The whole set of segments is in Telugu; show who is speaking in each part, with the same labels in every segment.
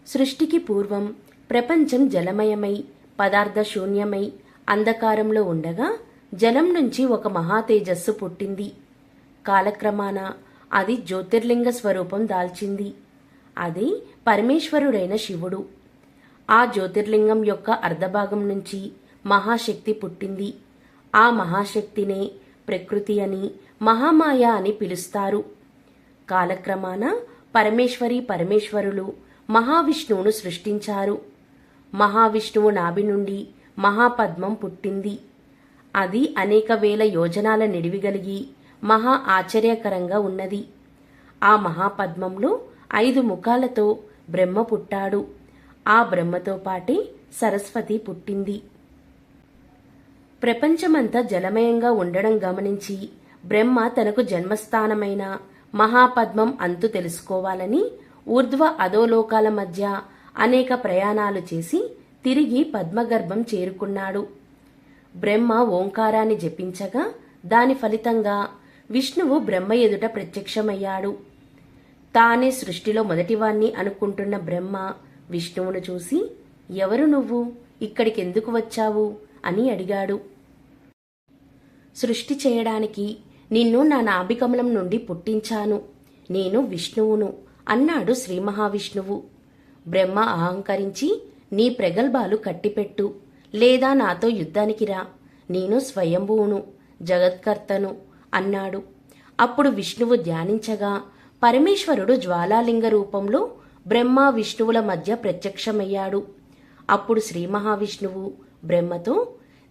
Speaker 1: సృష్టికి పూర్వం ప్రపంచం జలమయమై పదార్థ శూన్యమై అంధకారంలో ఉండగా జలం నుంచి ఒక మహాతేజస్సు పుట్టింది. కాలక్రమాన అది జ్యోతిర్లింగ స్వరూపం దాల్చింది. అది పరమేశ్వరుడైన శివుడు. ఆ జ్యోతిర్లింగం యొక్క అర్ధభాగం నుంచి మహాశక్తి పుట్టింది. ఆ మహాశక్తినే ప్రకృతి అని మహామాయ అని పిలుస్తారు. కాలక్రమాన పరమేశ్వరులు మహావిష్ణువును సృష్టించారు. మహావిష్ణువు నాభి నుండి మహాపద్మం పుట్టింది. అది అనేక వేల యోజనాల నిడివిగలిగి మహా ఆశ్చర్యకరంగా ఉన్నది. ఆ మహాపద్మంలో 5 ముఖాలతో బ్రహ్మ పుట్టాడు. ఆ బ్రహ్మతో పాటే సరస్వతి పుట్టింది. ప్రపంచమంతా జలమయంగా ఉండడం గమనించి బ్రహ్మ తనకు జన్మస్థానమైన మహాపద్మం అంతు తెలుసుకోవాలని ఊర్ధ్వ అధోలోకాల మధ్య అనేక ప్రయాణాలు చేసి తిరిగి పద్మగర్భం చేరుకున్నాడు. బ్రహ్మ ఓంకారాన్ని జపించగా దాని ఫలితంగా విష్ణువు బ్రహ్మ ఎదుట ప్రత్యక్షమయ్యాడు. తానే సృష్టిలో మొదటివాణ్ణి అనుకుంటున్న బ్రహ్మ విష్ణువును చూసి, ఎవరు నువ్వు, ఇక్కడికెందుకు వచ్చావు అని అడిగాడు. సృష్టి చేయడానికి నిన్ను నా నాభికమలం నుండి పుట్టించాను, నేను విష్ణువును అన్నాడు శ్రీ మహావిష్ణువు. బ్రహ్మ అహంకరించి, నీ ప్రగల్భాలు కట్టిపెట్టు, లేదా నాతో యుద్ధానికి రా, నేను స్వయంభువును, జగత్కర్తను అన్నాడు. అప్పుడు విష్ణువు ధ్యానించగా పరమేశ్వరుడు జ్వాలాలింగ రూపంలో బ్రహ్మ విష్ణువుల మధ్య ప్రత్యక్షమయ్యాడు. అప్పుడు శ్రీ మహావిష్ణువు బ్రహ్మతో,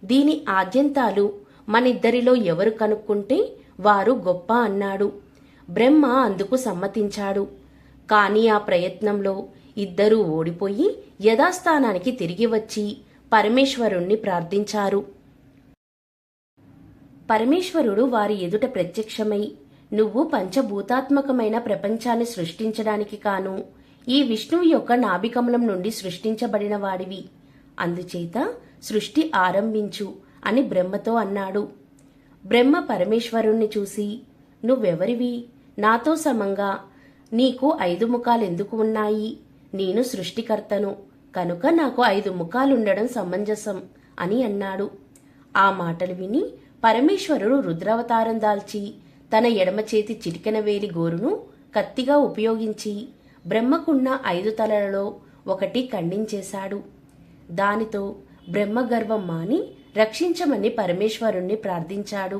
Speaker 1: దీని ఆద్యంతాలు మనిద్దరిలో ఎవరు కనుక్కుంటే వారు గొప్ప అన్నాడు. బ్రహ్మ అందుకు సమ్మతించాడు. కాని ఆ ప్రయత్నంలో ఇద్దరూ ఓడిపోయి యథాస్థానానికి తిరిగి వచ్చి పరమేశ్వరుణ్ణి ప్రార్థించారు. పరమేశ్వరుడు వారి ఎదుట ప్రత్యక్షమై, నువ్వు పంచభూతాత్మకమైన ప్రపంచాన్ని సృష్టించడానికి కాను ఈ విష్ణువు యొక్క నాభికమలం నుండి సృష్టించబడిన వాడివి, అందుచేత సృష్టి ఆరంభించు అని బ్రహ్మతో అన్నాడు. బ్రహ్మ పరమేశ్వరుణ్ణి చూసి, నువ్వెవరివి, నాతో సమంగా నీకు 5 ముఖాలెందుకు ఉన్నాయి, నేను సృష్టికర్తను కనుక నాకు 5 ముఖాలుండడం సమంజసం అని అన్నాడు. ఆ మాటలు విని పరమేశ్వరుడు రుద్రావతారం దాల్చి తన ఎడమ చేతి చిటికెన వేలి గోరును కత్తిగా ఉపయోగించి బ్రహ్మకున్న 5 తలలలో ఒకటి ఖండించేశాడు. దానితో బ్రహ్మగర్వం మాని రక్షించమని పరమేశ్వరుణ్ణి ప్రార్థించాడు.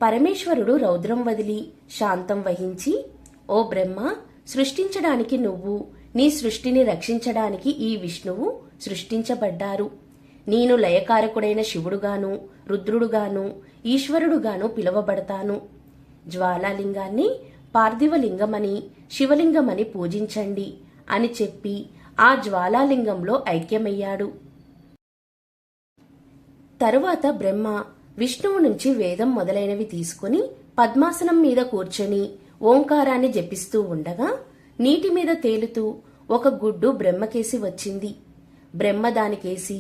Speaker 1: పరమేశ్వరుడు రౌద్రం వదిలి శాంతం వహించి, ఓ బ్రహ్మ, సృష్టించడానికి నువ్వు, నీ సృష్టిని రక్షించడానికి ఈ విష్ణువు సృష్టించబడ్డారు. నేను లయకారకుడైన శివుడుగాను రుద్రుడుగాను ఈశ్వరుడుగాను పిలువబడతాను. జ్వాలాలింగాన్ని పార్థివలింగమని శివలింగమని పూజించండి అని చెప్పి ఆ జ్వాలాలింగంలో ఐక్యమయ్యాడు. తరువాత బ్రహ్మ విష్ణువు నుంచి వేదం మొదలైనవి తీసుకుని పద్మాసనం మీద కూర్చొని ఓంకారాన్ని జపిస్తూ ఉండగా నీటి మీద తేలుతూ ఒక గుడ్డు బ్రహ్మకేసి వచ్చింది. బ్రహ్మ దానికేసి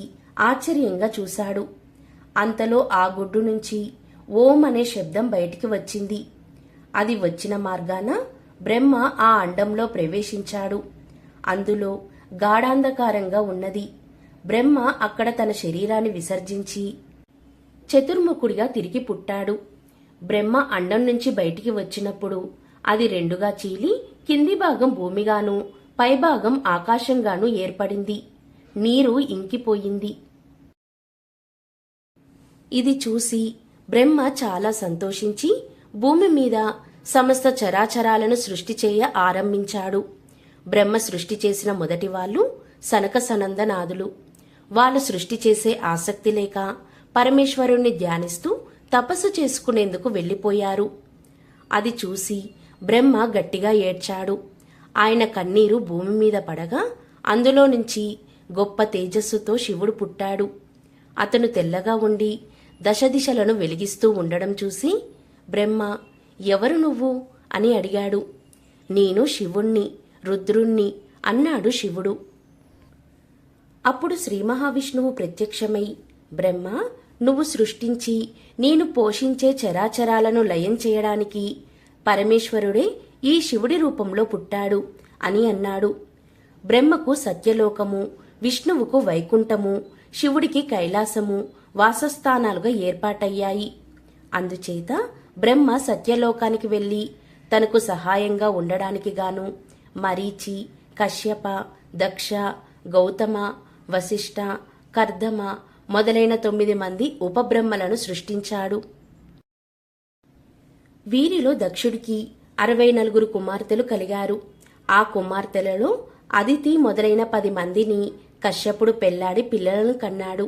Speaker 1: ఆశ్చర్యంగా చూశాడు. అంతలో ఆ గుడ్డు నుంచి ఓం అనే శబ్దం బయటికి వచ్చింది. అది వచ్చిన మార్గాన బ్రహ్మ ఆ అండంలో ప్రవేశించాడు. అందులో గాఢాంధకారంగా ఉన్నది. బ్రహ్మ అక్కడ తన శరీరాన్ని విసర్జించి చతుర్ముఖుడిగా తిరిగి పుట్టాడు. బ్రహ్మ అండం నుంచి బయటికి వచ్చినప్పుడు అది 2గా చీలి కింది భాగం భూమిగాను పైభాగం ఆకాశంగాను ఏర్పడింది. నీరు ఇంకిపోయింది. ఇది చూసి బ్రహ్మ చాలా సంతోషించి భూమి మీద సమస్త చరాచరాలను సృష్టి చేయ ఆరంభించాడు. బ్రహ్మ సృష్టి చేసిన మొదటి వాళ్ళు సనక సనందనాథులు. వాళ్ళు సృష్టి చేసే ఆసక్తి లేక పరమేశ్వరుణ్ణి ధ్యానిస్తూ తపస్సు చేసుకునేందుకు వెళ్లిపోయారు. అది చూసి బ్రహ్మ గట్టిగా ఏడ్చాడు. ఆయన కన్నీరు భూమి మీద పడగా అందులో నుంచి గొప్ప తేజస్సుతో శివుడు పుట్టాడు. అతను తెల్లగా ఉండి దశదిశలను వెలిగిస్తూ ఉండడం చూసి బ్రహ్మ, ఎవరు నువ్వు అని అడిగాడు. నేను శివుణ్ణి, రుద్రుణ్ణి అన్నాడు శివుడు. అప్పుడు శ్రీ మహావిష్ణువు ప్రత్యక్షమై, బ్రహ్మ, నువ్వు సృష్టించి నేను పోషించే చరాచరాలను లయం చేయడానికి పరమేశ్వరుడే ఈ శివుడి రూపంలో పుట్టాడు అని అన్నాడు. బ్రహ్మకు సత్యలోకము, విష్ణువుకు వైకుంఠము, శివుడికి కైలాసము వాసస్థానాలుగా ఏర్పాటయ్యాయి. అందుచేత బ్రహ్మ సత్యలోకానికి వెళ్లి తనకు సహాయంగా ఉండడానికి గాను మరీచి, కశ్యప, దక్ష, గౌతమ, వశిష్ఠ, కర్దమ మొదలైన 9 మంది ఉపబ్రహ్మలను సృష్టించాడు. వీరిలో దక్షుడికి 64 కుమార్తెలు కలిగారు. ఆ కుమార్తెలలో అదితి మొదలైన 10 మందిని కశ్యపుడు పెళ్లాడి పిల్లలను కన్నాడు.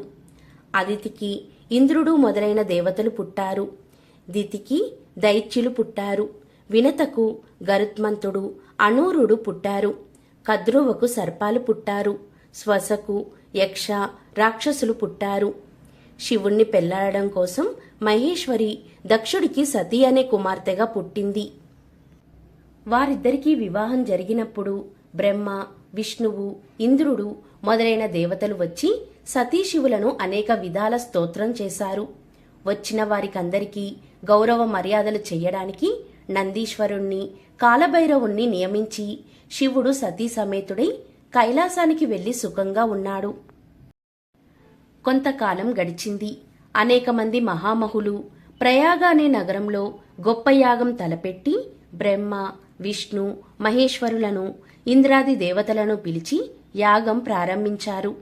Speaker 1: అదితికి ఇంద్రుడు మొదలైన దేవతలు పుట్టారు. దితికి దైత్యులు పుట్టారు. వినతకు గరుత్మంతుడు, అనూరుడు పుట్టారు. కద్రువకు సర్పాలు పుట్టారు. శ్వసకు యక్ష, రాక్షసులు పుట్టారు. శివుణ్ణి పెళ్లాడడం కోసం మహేశ్వరి దక్షుడికి సతీ అనే కుమార్తెగా పుట్టింది. వారిద్దరికీ వివాహం జరిగినప్పుడు బ్రహ్మ, విష్ణువు, ఇంద్రుడు మొదలైన దేవతలు వచ్చి సతీశివులను అనేక విధాల స్తోత్రం చేశారు. వచ్చిన వారికందరికీ గౌరవ మర్యాదలు చెయ్యడానికి నందీశ్వరుణ్ణి, కాలభైరవుణ్ణి నియమించి శివుడు సతీ సమేతుడై కైలాసానికి వెళ్లి సుఖంగా ఉన్నాడు. కొంతకాలం గడిచింది. అనేక మంది మహామహులు ప్రయాగ అనే నగరంలో గొప్ప యాగం తలపెట్టి బ్రహ్మ, విష్ణు, మహేశ్వరులను, ఇంద్రాది దేవతలను పిలిచి యాగం ప్రారంభించారు.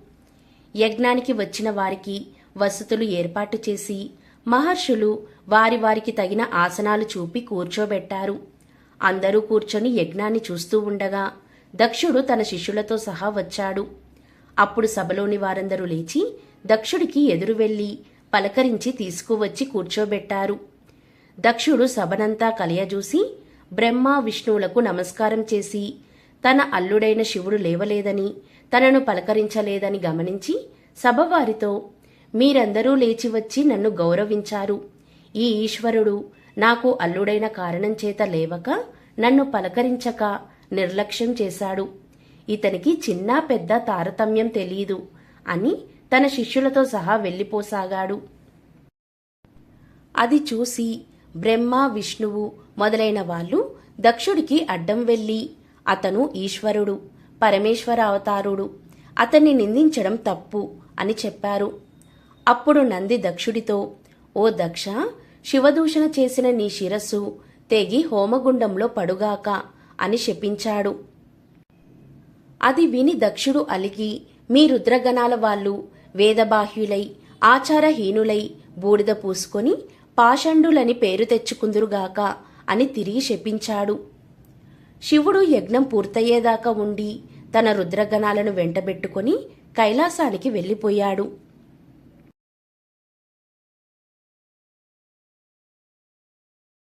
Speaker 1: యజ్ఞానికి వచ్చిన వారికి వసతులు ఏర్పాటు చేసి మహర్షులు వారి వారికి తగిన ఆసనాలు చూపి కూర్చోబెట్టారు. అందరూ కూర్చొని యజ్ఞాన్ని చూస్తూ ఉండగా దక్షుడు తన శిష్యులతో సహా వచ్చాడు. అప్పుడు సభలోని వారందరూ లేచి దక్షుడికి ఎదురు వెళ్లి పలకరించి తీసుకువచ్చి కూర్చోబెట్టారు. దక్షుడు సభనంతా కలయజూసి బ్రహ్మ, విష్ణువులకు నమస్కారం చేసి తన అల్లుడైన శివుడు లేవలేదని, తనను పలకరించలేదని గమనించి సభవారితో, మీరందరూ లేచి వచ్చి నన్ను గౌరవించారు. ఈ ఈశ్వరుడు నాకు అల్లుడైన కారణం చేత లేవక, నన్ను పలకరించక నిర్లక్ష్యం చేశాడు. ఇతనికి చిన్న పెద్ద తారతమ్యం తెలీదు అని తన శిష్యులతో సహా వెళ్లిపోసాగాడు. అది చూసి బ్రహ్మ, విష్ణువు మొదలైన వాళ్ళు దక్షుడికి అడ్డం వెళ్లి, అతను ఈశ్వరుడు, పరమేశ్వర అవతారుడు, అతన్ని నిందించడం తప్పు అని చెప్పారు. అప్పుడు నంది దక్షుడితో, ఓ దక్ష, శివదూషణ చేసిన నీ శిరస్సు తెగి హోమగుండంలో పడుగాక అని శపించాడు. అది విని దక్షుడు అలిగి, మీ రుద్రగణాల వాళ్ళు వేదబాహ్యులై ఆచారహీనులై బూడిద పూసుకొని పాషండులని పేరు తెచ్చుకుందురుగాక అని తిరిగి శపించాడు. శివుడు యజ్ఞం పూర్తయ్యేదాకా ఉండి తన రుద్రగణాలను వెంటబెట్టుకుని కైలాసానికి వెళ్లిపోయాడు.